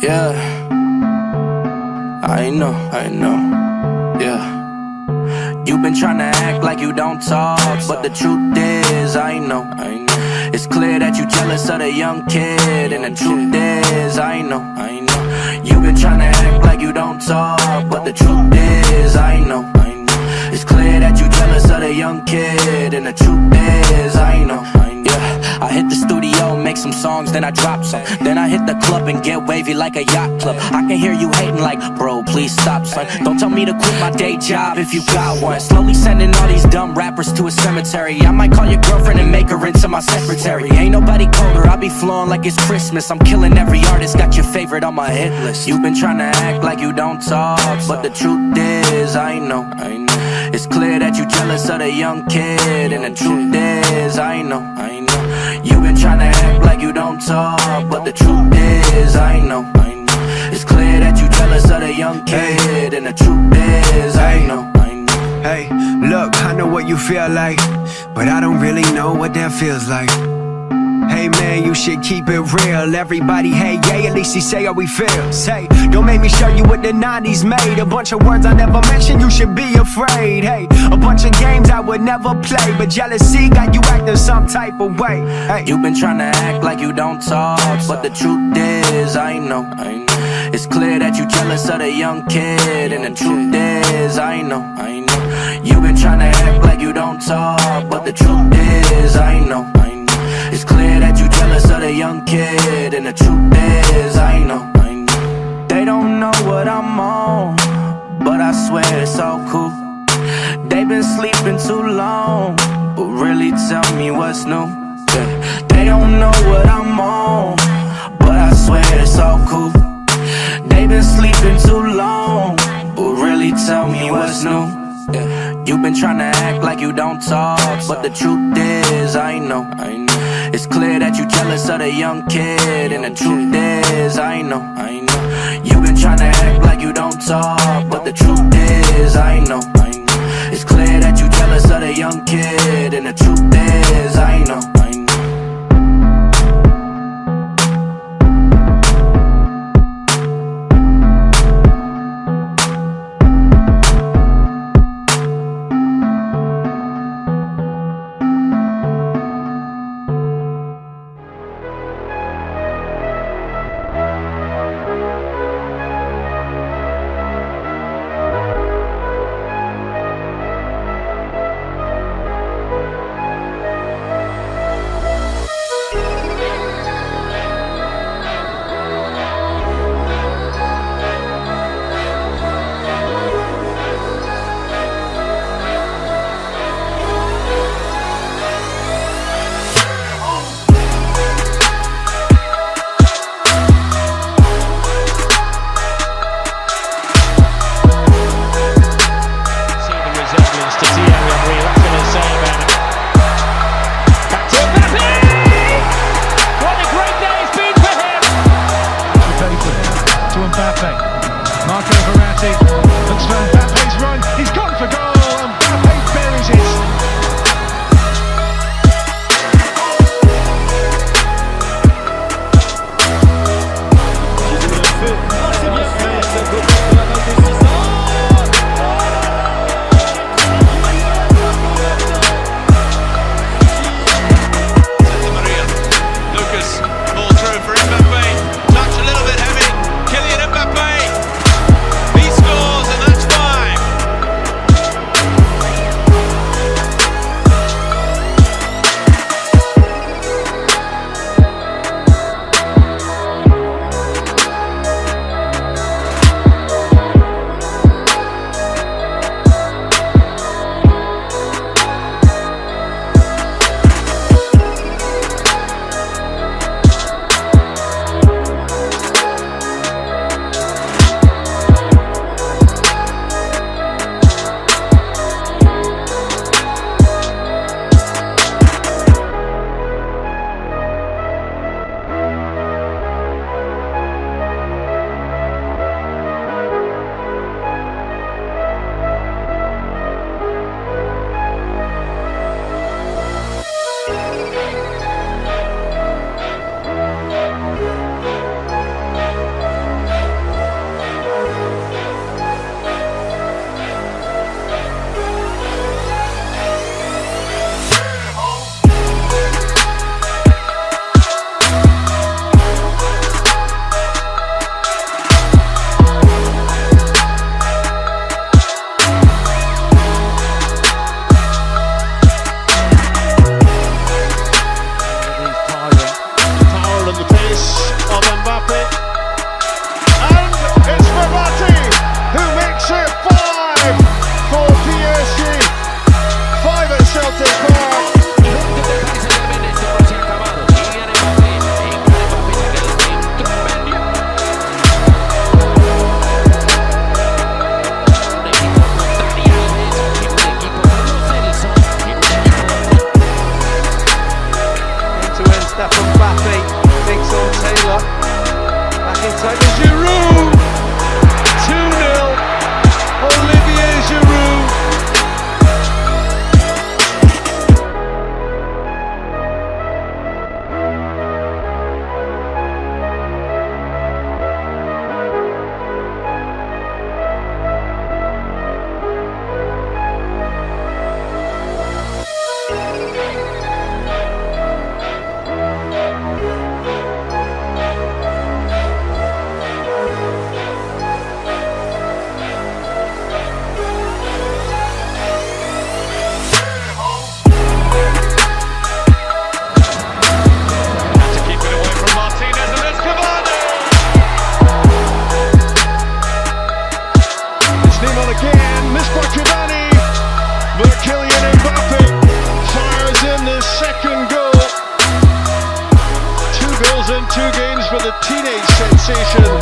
Yeah, I know, yeah. You've been trying to act like you don't talk, but the truth is, I know. It's clear that you jealous of the young kid, and the truth is, I know. You've been trying to act like you don't talk, but the truth is, I know. It's clear that you jealous of the young kid, and the truth is, I know. Yeah, I hit the studio, make some songs, then I drop some. Then I hit the club and get wavy like a yacht club. I can hear you hating like, bro, please stop, son. Don't tell me to quit my day job if you got one. Slowly sending all these dumb rappers to a cemetery. I might call your girlfriend and make her into my secretary. Ain't nobody colder, I be flowing like it's Christmas. I'm killing every artist, got your favorite on my hit list. You've been trying to act like you don't talk, but the truth is, I know. It's clear that you jealous of the young kid, and the truth is, I know. You've been trying to act like you don't talk, but the truth is, I know. It's clear that you jealous of the young kid, and the truth is, I know. Hey, look, I know what you feel like, but I don't really know what that feels like. Hey man, you should keep it real. Everybody, hey, yeah, at least he say how we feel. Say, don't make me show you what the 90s made. A bunch of words I never mentioned, you should be afraid. Hey, a bunch of games I would never play, but jealousy got you acting some type of way. Hey, you've been trying to act like you don't talk, but the truth is, I know. It's clear that you jealous of the young kid, and the truth is, I know. You've been trying to act like you don't talk, but the truth is, I know. It's clear that you jealous of the young kid, and the truth is, I know. They don't know what I'm on, but I swear it's so cool. They've been sleeping too long, but really tell me what's new. Yeah. They don't know what I'm on, but I swear it's so cool. They've been sleeping too long, but really tell me what's new. Yeah. You've been trying to act like you don't talk, but the truth is, I know. It's clear that you jealous of the young kid, and the truth is, I know. You've been trying to act like you don't talk, but the truth is, I know. It's clear that you jealous of the young kid, and the truth is, I know. Barella. Back inside to Giroud. 2-0. Olivier Giroud. Again, missed by Cavani, but Kylian Mbappe fires in the second goal. 2 goals in 2 games for the teenage sensation.